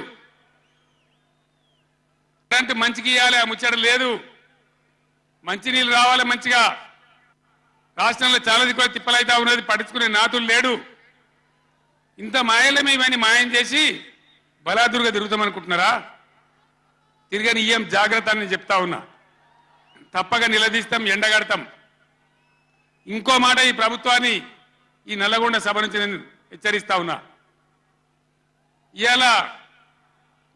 [SPEAKER 1] కరెంటు మంచిగా ఇవ్వాలి, ఆ ముచ్చట లేదు. మంచినీళ్ళు రావాలి మంచిగా. రాష్ట్రంలో చాలా దిక్కులు తిప్పలైతా ఉన్నది, పట్టించుకునే నాతులు లేడు. ఇంత మాయలమే ఇవన్నీ మాయం చేసి బలాదురుగా తిరుగుతామనుకుంటున్నారా? తిరగని ఇయ్యం, జాగ్రత్త అని చెప్తా ఉన్నా. తప్పక నిలదీస్తాం, ఎండగడతాం. ఇంకో మాట, ఈ ప్రభుత్వాన్ని ఈ నల్లగొండ సభ నుంచి నేను హెచ్చరిస్తా ఉన్నా. ఇవాళ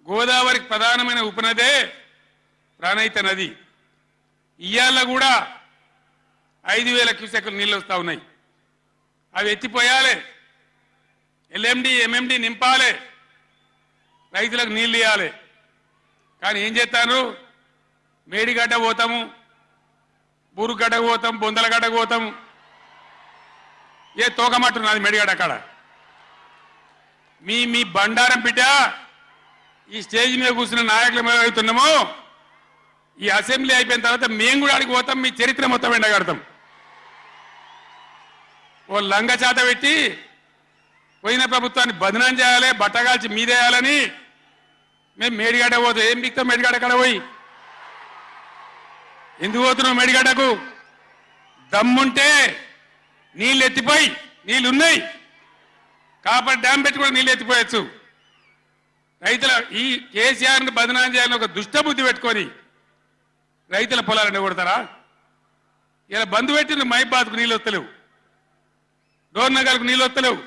[SPEAKER 1] గోదావరికి ప్రధానమైన ఉపనదే ప్రాణహిత నది. ఇవాళ కూడా 5,000 క్యూసెక్లు నీళ్ళు వస్తూ ఉన్నాయి. అవి ఎత్తిపోయాలి, ఎల్ఎండి ఎంఎండి నింపాలి, రైతులకు నీళ్ళు ఇవ్వాలి. కానీ ఏం చేస్తాను? మేడిగడ్డ పోతాము, బూరుగడ్డకు పోతాం, బొందలగడ్డకు పోతాము. ఏ తోకమట్టున్నది మేడిగడ్డ అక్కడ. మీ బండారం బిడ్డ ఈ స్టేజ్ మీద కూర్చున్న నాయకులు మేము అవుతున్నాము. ఈ అసెంబ్లీ అయిపోయిన తర్వాత మేము కూడా అడిగి పోతాం, మీ చరిత్ర మొత్తం ఎండగడతాం. ఓ లంగ చేత పెట్టి పోయిన ప్రభుత్వాన్ని బదనాం చేయాలి, బట్టగాల్చి మీదేయాలని మేము మేడిగడ్డ పోతాం. ఏం బిక్తాం మేడిగడ్డ కాడ పోయి? ఎందుకు పోతున్నావు మేడిగడ్డకు? దమ్ముంటే నీళ్ళు ఎత్తిపోయి, నీళ్ళున్నాయి, కాపర్ డ్యామ్ పెట్టి కూడా నీళ్ళు ఎత్తిపోయచ్చు. రైతుల ఈ కేసీఆర్ని బదనాం చేయాలని ఒక దుష్టబుద్ధి పెట్టుకొని రైతుల పొలాలను కొడతారా? ఇలా బంధు పెట్టిన మైబాద్కు నీళ్ళు వస్తలేవు, డోర్నగర్కు నీళ్ళు వస్తలేవు,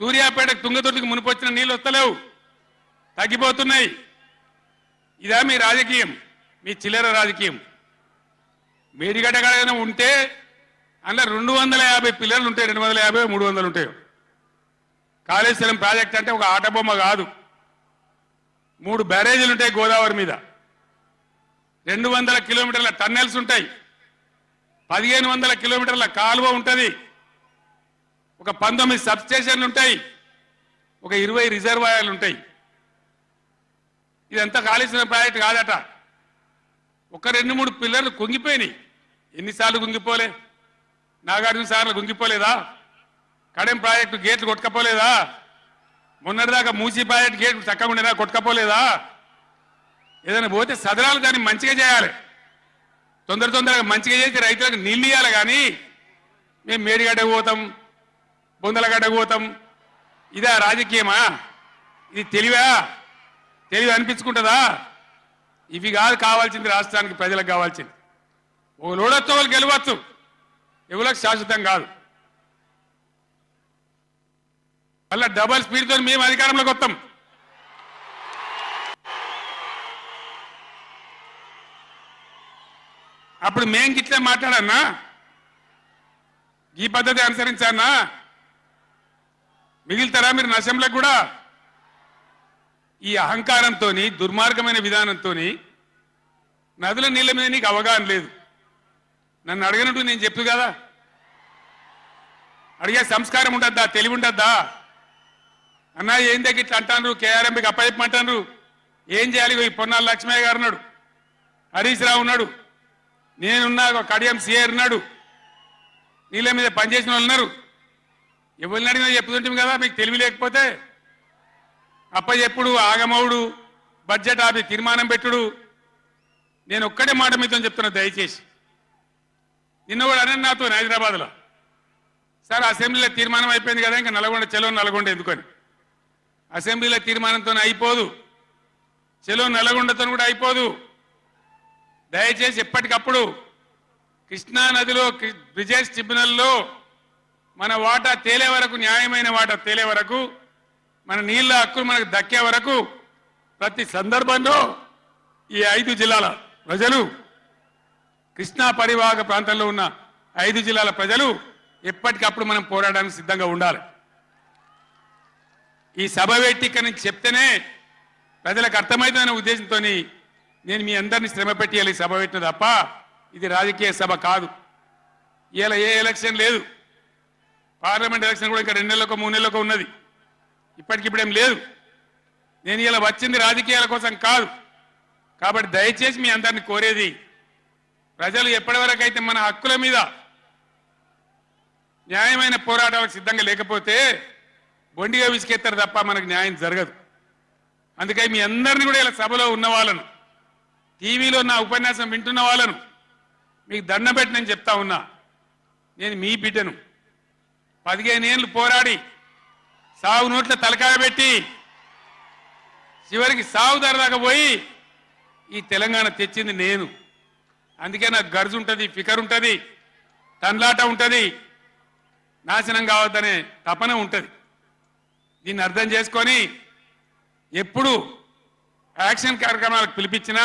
[SPEAKER 1] సూర్యాపేటకు తుంగతుర్తికి మునిపొచ్చిన నీళ్ళు వస్తలేవు, తగ్గిపోతున్నాయి. ఇదా మీ రాజకీయం? మీ చిల్లర రాజకీయం. మేడిగడ్డ కాడైనా ఉంటే అందులో 250 పిల్లర్లు ఉంటాయి, 250 300 ఉంటాయి. కాళేశ్వరం ప్రాజెక్ట్ అంటే ఒక ఆట బొమ్మ కాదు. 3 బ్యారేజీలు ఉంటాయి గోదావరి మీద, 200 కిలోమీటర్ల టన్నెల్స్ ఉంటాయి, 1500 కిలోమీటర్ల కాలువ ఉంటుంది, ఒక 19 సబ్ స్టేషన్లు ఉంటాయి, ఒక 20 రిజర్వాయర్లు ఉంటాయి. ఇదంతా కాళేశ్వరం ప్రాజెక్ట్ కాదట. ఒక 2-3 పిల్లర్లు కుంగిపోయినాయి. ఎన్నిసార్లు కుంగిపోలే? నాగార్జున సార్లు కుంగిపోలేదా? కడెం ప్రాజెక్టు గేట్లు కొట్టుకపోలేదా? మొన్నటిదాకా మూసీ ప్రాజెక్టు గేట్లు చక్కగా ఉండేదా? కొట్టుకపోలేదా? ఏదైనా పోతే సదరాలు దాన్ని మంచిగా చేయాలి, తొందరగా మంచిగా చేసి రైతులకు నీళ్ళు ఇవ్వాలి. కానీ మేము మేడిగడ్డకు పోతాం, బొందలగడ్డకు పోతాం. ఇదా రాజకీయమా? ఇది తెలివి అనిపించుకుంటుందా? ఇవి కాదు కావాల్సింది, రాష్ట్రానికి ప్రజలకు కావాల్సింది. ఓ లోడొచ్చు, వాళ్ళు గెలవచ్చు, ఎవరికి శాశ్వతం కాదు. మళ్ళా డబల్ స్పీడ్తో మేము అధికారంలోకి వస్తాం. అప్పుడు మేం గిట్లే మాట్లాడన్నా, ఈ పద్ధతి అనుసరించానా? మిగిలితారా మీరు అసెంబ్లీకి కూడా? ఈ అహంకారంతో, దుర్మార్గమైన విధానంతో నదుల నీళ్ళ మీద నీకు అవగాహన లేదు. నన్ను అడగనట్టు నేను చెప్పు కదా, అడిగే సంస్కారం ఉండద్దా? తెలివి ఉండద్దా? అన్నా ఏం దగ్గర ఇట్లా అంటాను, కేఆర్ఎంపీకి అప్పచెప్పమంటాను, ఏం చేయాలి? ఈ పొన్నాల లక్ష్మయ్య గారు ఉన్నాడు, హరీష్ రావు ఉన్నాడు, నేనున్నా, కడియం సిఆర్ ఉన్నాడు, నీళ్ళ మీద పనిచేసిన వాళ్ళు ఉన్నారు. ఎవరిని అడిగినా చెప్తుంటాం కదా. మీకు తెలివి లేకపోతే అప్పచెప్పుడు, ఆగమవుడు, బడ్జెట్ ఆపి తీర్మానం పెట్టుడు. నేను ఒక్కటే మాట మీతో చెప్తున్నా, దయచేసి. నిన్న కూడా అనే నాతో హైదరాబాద్లో సార్ అసెంబ్లీలో తీర్మానం అయిపోయింది కదా ఇంకా నల్గొండ చెలో నల్గొండ ఎందుకని అసెంబ్లీలో తీర్మానంతో అయిపోదు చెలో నల్గొండతో కూడా అయిపోదు దయచేసి ఎప్పటికప్పుడు కృష్ణా నదిలో బ్రిజేష్ ట్రిబ్యునల్లో మన వాటా తేలే వరకు న్యాయమైన వాటా తేలే వరకు మన నీళ్ల హక్కులు మనకు దక్కే వరకు ప్రతి సందర్భంలో ఈ 5 జిల్లాల ప్రజలు కృష్ణా పరివాహక ప్రాంతంలో ఉన్న 5 జిల్లాల ప్రజలు ఎప్పటికప్పుడు మనం పోరాడడానికి సిద్ధంగా ఉండాలి ఈ సభ వేదిక నుంచి చెప్తేనే ప్రజలకు అర్థమైందనే ఉద్దేశంతో నేను మీ అందరినీ శ్రమ పెట్టేయాలి సభ పెట్టిన తప్ప ఇది రాజకీయ సభ కాదు ఇలా ఏ ఎలక్షన్ లేదు పార్లమెంట్ ఎలక్షన్ కూడా ఇంకా 2 నెలలకు 3 నెలలకు ఉన్నది ఇప్పటికిప్పుడేం లేదు నేను ఇలా వచ్చింది రాజకీయాల కోసం కాదు కాబట్టి దయచేసి మీ అందరిని కోరేది ప్రజలు ఎప్పటివరకు అయితే మన హక్కుల మీద న్యాయమైన పోరాటాలకు సిద్ధంగా లేకపోతే బొండిగా విసికెత్తారు తప్ప మనకు న్యాయం జరగదు అందుకే మీ అందరినీ కూడా ఇలా సభలో ఉన్న వాళ్ళను టీవీలో నా ఉపన్యాసం వింటున్న వాళ్ళను మీకు దండం పెట్టి నేను చెప్తా ఉన్నా నేను మీ బిడ్డను 15 ఏళ్ళు పోరాడి సాగు నోట్ల తలకాయ పెట్టి చివరికి సాగు దాకా పోయి ఈ తెలంగాణ తెచ్చింది నేను అందుకే నాకు గర్జు ఉంటుంది ఫికర్ ఉంటుంది తన్లాట ఉంటుంది నాశనం కావద్దనే తపన ఉంటుంది దీన్ని అర్థం చేసుకొని ఎప్పుడు యాక్షన్ కార్యక్రమాలకు పిలిపించినా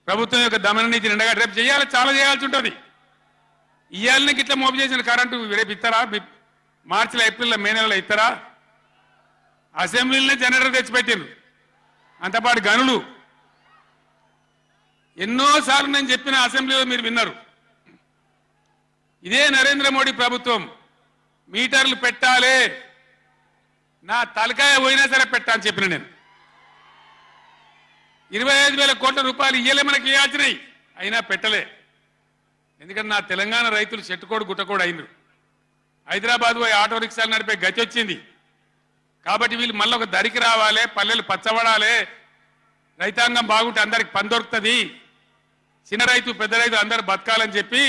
[SPEAKER 1] ప్రభుత్వం యొక్క దమన నీతిని ఎండగట్టి రేపు చేయాలి చాలా చేయాల్సి ఉంటుంది ఇవాళకి ఇట్లా మోపు చేసిన కరెంటు రేపు ఇస్తారా మార్చిలో ఏప్రిల్లో మే నెలలో ఇస్తారా అసెంబ్లీలోనే జనరేటర్ తెచ్చిపెట్టిండ్రు అంతపాటు గనులు ఎన్నోసార్లు నేను చెప్పిన అసెంబ్లీలో మీరు విన్నారు ఇదే నరేంద్ర మోడీ ప్రభుత్వం మీటర్లు పెట్టాలి నా తలకాయ పోయినా సరే పెట్టా అని చెప్పిన నేను 25,000 కోట్ల రూపాయలు ఇయ్యలే మనకి ఇవ్వాల్సినాయి అయినా పెట్టలే ఎందుకంటే నా తెలంగాణ రైతులు చెట్టుకోడు గుట్టకోడు అయినరు హైదరాబాద్ పోయి ఆటో రిక్షాలు నడిపే గతి వచ్చింది కాబట్టి వీళ్ళు మళ్ళీ ఒక దరికి రావాలి పల్లెలు పచ్చబడాలి రైతాంగం బాగుంటే అందరికి పని దొరుకుతుంది చిన్న రైతు పెద్ద రైతు అందరు బతకాలని చెప్పి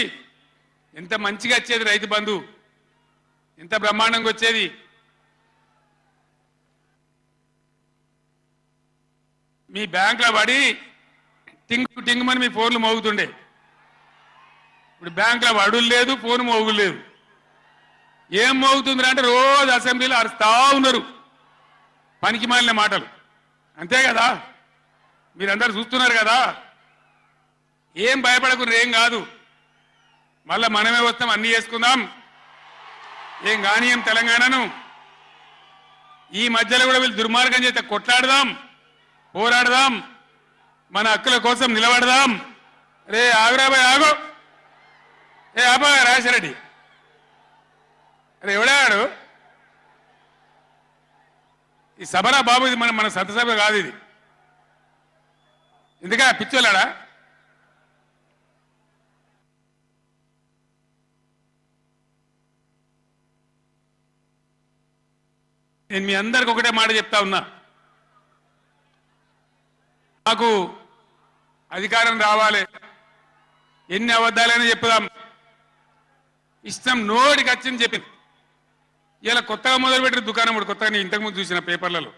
[SPEAKER 1] ఎంత మంచిగా వచ్చేది రైతు బంధు ఎంత బ్రహ్మాండంగా వచ్చేది మీ బ్యాంకులో పడి టింగు టింగుమని మీ ఫోన్లు మోగుతుండే ఇప్పుడు బ్యాంకులో వడులు లేదు ఫోన్ మోగులు లేదు ఏం మోగుతుందిరా అంటే రోజు అసెంబ్లీలో అరుస్తా ఉన్నారు పనికి మాలిన మాటలు అంతే కదా మీరందరూ చూస్తున్నారు కదా ఏం భయపడకుండా ఏం కాదు మళ్ళా మనమే వస్తాం అన్ని చేసుకుందాం ఏం కానీయం తెలంగాణను ఈ మధ్యలో కూడా వీళ్ళు దుర్మార్గం చేస్తే కొట్లాడదాం పోరాడదాం మన హక్కుల కోసం నిలబడదాం రే ఆగురాబాయ్ ఆగు ఏ ఆబా రాజశరెడ్డి అరే ఎవడాడు ఈ సభరా బాబు ఇది మన సభ కాదు ఇది ఎందుక పిచ్చోళ్ళాడా నేను మీ అందరికి ఒకటే మాట చెప్తా ఉన్నా నాకు అధికారం రావాలి ఎన్ని అబద్ధాలైనా చెప్పుదాం ఇష్టం నోటికి వచ్చింది చెప్పింది ఇలా కొత్తగా మొదలుపెట్టిన దుకాణం కూడా కొత్తగా నేను ఇంతకుముందు చూసిన పేపర్లలో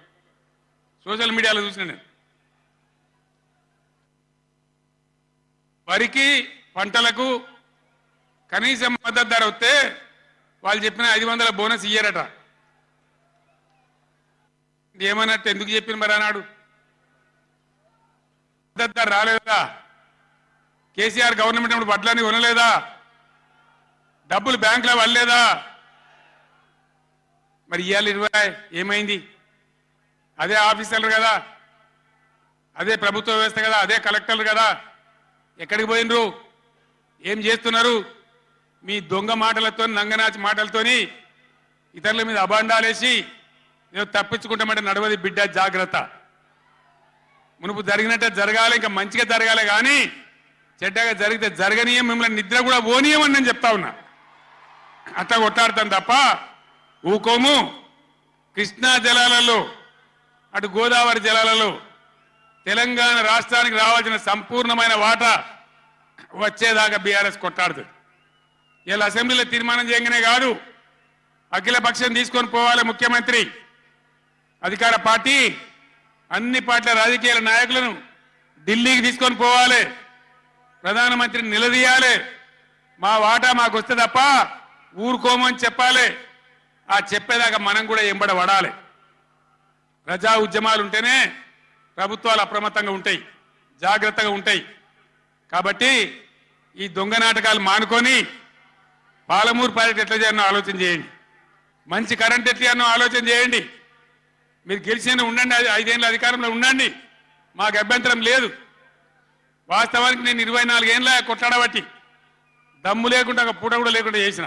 [SPEAKER 1] సోషల్ మీడియాలో చూసిన నేను వరికి పంటలకు కనీసం మద్దతు ధర వస్తే వాళ్ళు చెప్పిన 500 బోనస్ ఇయ్యారట ఏమన్నట్టు ఎందుకు చెప్పిన మరి అన్నాడు మద్దతు ధర రాలేదా కేసీఆర్ గవర్నమెంట్ అప్పుడు వడ్లని కొనలేదా డబ్బులు బ్యాంకులో వల్లేదా మరి ఇవాళ 20 ఏమైంది అదే ఆఫీసర్లు కదా అదే ప్రభుత్వ వ్యవస్థ కదా అదే కలెక్టర్లు కదా ఎక్కడికి పోయినరు ఏం చేస్తున్నారు మీ దొంగ మాటలతో నంగనాచి మాటలతోని ఇతరుల మీద అబాండాలేసి నేను తప్పించుకుంటామంటే నడవది బిడ్డ జాగ్రత్త మునుపు జరిగినట్టే జరగాలి ఇంకా మంచిగా జరగాలి కానీ చెడ్డగా జరిగితే జరగనీయం మిమ్మల్ని నిద్ర కూడా పోనీయమని నేను చెప్తా ఉన్నా అట్లా కొట్లాడతాను తప్ప ఊకోము కృష్ణా జలాలలో అటు గోదావరి జలాలలో తెలంగాణ రాష్ట్రానికి రావాల్సిన సంపూర్ణమైన వాటా వచ్చేదాకా బీఆర్ఎస్ కొట్లాడుతుంది ఇలా అసెంబ్లీలో తీర్మానం చేయగానే కాదు, అఖిల పక్షం తీసుకొని పోవాలి ముఖ్యమంత్రి. అధికార పార్టీ అన్ని పార్టీల రాజకీయ నాయకులను ఢిల్లీకి తీసుకొని పోవాలి, ప్రధానమంత్రిని నిలదీయాలి. మా వాటా మాకు వస్తే తప్ప ఊరుకోమని చెప్పాలి. ఆ చెప్పేదాకా మనం కూడా ఎంబడ పడాలి. ప్రజా ఉద్యమాలు ఉంటేనే ప్రభుత్వాలు అప్రమత్తంగా ఉంటాయి, జాగ్రత్తగా ఉంటాయి. కాబట్టి ఈ దొంగ నాటకాలు మానుకొని పాలమూరు ప్రాజెక్ట్ ఎట్లా చేయాలో ఆలోచన చేయండి, మంచి కరెంట్ ఎట్లా చేయాలో ఆలోచన చేయండి. మీరు గెలిచిన ఉండండి, 5 ఏళ్ళ అధికారంలో ఉండండి, మాకు అభ్యంతరం లేదు. వాస్తవానికి నేను 24 ఏళ్ళ కొట్లాడబట్టి దమ్ము లేకుండా ఒక పూట కూడా లేకుండా చేసిన.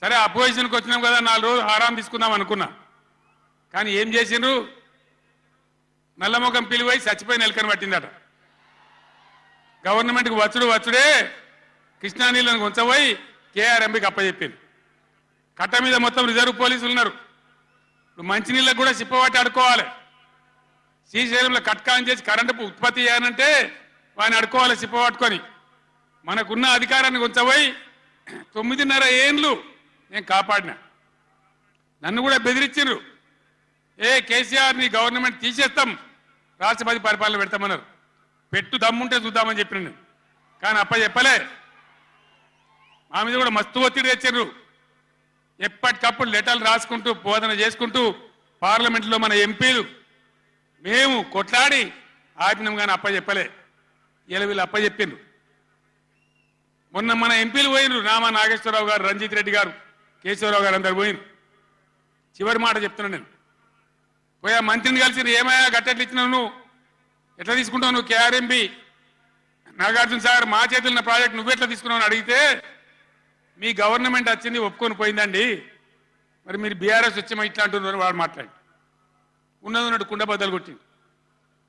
[SPEAKER 1] సరే అపోజిషన్కి వచ్చినాం కదా, 4 రోజులు ఆరాం తీసుకుందాం అనుకున్నా. కానీ ఏం చేసిండ్రు? నల్లముఖం పిలివై చచ్చిపోయిన ఎలకని పట్టిందట. గవర్నమెంట్కి వచ్చుడే కృష్ణా నీళ్ళను ఉంచబోయి కేఆర్ఎంబీకి అప్పచెప్పింది. కట్ట మీద మొత్తం రిజర్వ్ పోలీసులు ఉన్నారు. ఇప్పుడు మంచినీళ్ళకు కూడా సిప్పబట్టి అడుకోవాలి. శ్రీశైలంలో కట్కాన్ చేసి కరెంటు ఉత్పత్తి చేయాలంటే వాడిని అడుకోవాలి సిప్పబట్టుకొని. మనకున్న అధికారాన్ని ఉంచబోయి 9.5 ఏళ్ళు నేను కాపాడినా. నన్ను కూడా బెదిరించారు. కేసీఆర్ ని గవర్నమెంట్ తీసేస్తాం, రాష్ట్రపతి పరిపాలన పెడతామన్నారు. పెట్టు దమ్ముంటే చూద్దామని చెప్పిన నేను. కానీ చెప్పలే. మా మీద కూడా మస్తు ఒత్తిడి తెచ్చారు. ఎప్పటికప్పుడు లెటర్లు రాసుకుంటూ బోధన చేసుకుంటూ పార్లమెంట్లో మన ఎంపీలు మేము కొట్లాడి ఆపినాం. కానీ చెప్పలే. ఇలా వీళ్ళు చెప్పిండ్రు. మొన్న మన ఎంపీలు పోయినరు, నామా నాగేశ్వరరావు గారు, రంజిత్ రెడ్డి గారు, కేశవరావు గారు అందరు పోయినరు. చివరి మాట చెప్తున్నా నేను. పోయా మంత్రిని కలిసి ఏమయ్యా గట్టెట్లు ఇచ్చినావు, నువ్వు ఎట్లా తీసుకుంటావు, నువ్వు కేఆర్ఎంబి నాగార్జున సాగర్ మా చేతున్న ప్రాజెక్ట్ నువ్వు ఎట్లా తీసుకున్నావు అని అడిగితే, మీ గవర్నమెంట్ వచ్చింది ఒప్పుకొని పోయిందండి, మరి మీరు బీఆర్ఎస్ వచ్చి ఇట్లా అంటున్నారు వాడు మాట్లాడి ఉన్నట్టు కుండ బద్దలు కొట్టిండు.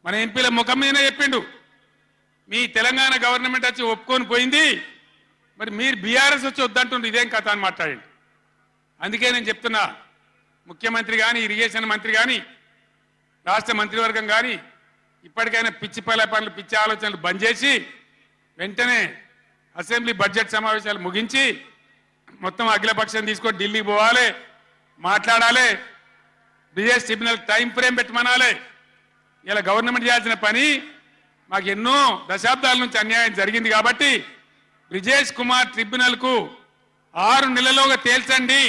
[SPEAKER 1] మన ఎంపీల ముఖం మీదనే చెప్పిండు, మీ తెలంగాణ గవర్నమెంట్ వచ్చి ఒప్పుకొని పోయింది, మరి మీరు బీఆర్ఎస్ వచ్చి వద్దంటుండ్రు, ఇదేం కథ అని మాట్లాడండి. అందుకే నేను చెప్తున్నా, ముఖ్యమంత్రి కానీ, ఇరిగేషన్ మంత్రి కానీ, రాష్ట్ర మంత్రివర్గం కానీ ఇప్పటికైనా పిచ్చి పనులు, పిచ్చి ఆలోచనలు బంద్ చేసి వెంటనే అసెంబ్లీ బడ్జెట్ సమావేశాలు ముగించి మొత్తం అఖిలపక్షం తీసుకొని ఢిల్లీకి పోవాలి, మాట్లాడాలి. బ్రిజేష్ ట్రిబ్యునల్ టైం ఫ్రేమ్ పెట్టమనాలి. ఇలా గవర్నమెంట్ చేయాల్సిన పని మాకు ఎన్నో దశాబ్దాల నుంచి అన్యాయం జరిగింది కాబట్టి బ్రిజేష్ కుమార్ ట్రిబ్యునల్కు 6 నెలల్లోగా తేల్చండి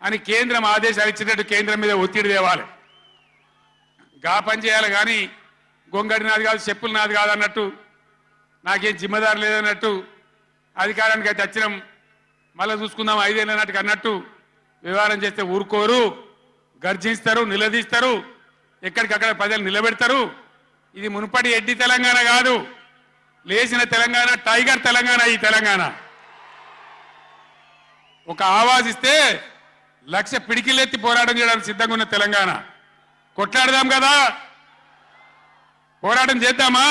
[SPEAKER 1] అని కేంద్రం ఆదేశాలు ఇచ్చినట్టు కేంద్రం మీద ఒత్తిడి తేవాలి. గా పని చేయాలి. కానీ గొంగడి నాది కాదు, చెప్పులు నాది కాదు అన్నట్టు, నాకేం జిమ్మదారు లేదన్నట్టు, అధికారానికి అయితే వచ్చినాం మళ్ళీ చూసుకుందాం 5 ఏళ్ళ నాటికి అన్నట్టు వ్యవహారం చేస్తే ఊరుకోరు, గర్జిస్తారు, నిలదీస్తారు, ఎక్కడికక్కడ ప్రజలు నిలబెడతారు. ఇది మునుపటి ఎడ్డి తెలంగాణ కాదు, లేచిన తెలంగాణ, టైగర్ తెలంగాణ. ఈ తెలంగాణ ఒక ఆవాజ్ ఇస్తే 1,00,000 పిడికిలెత్తి పోరాటం చేయడానికి సిద్ధంగా ఉన్న తెలంగాణ. కొట్లాడదాం కదా, పోరాటం చేద్దామా?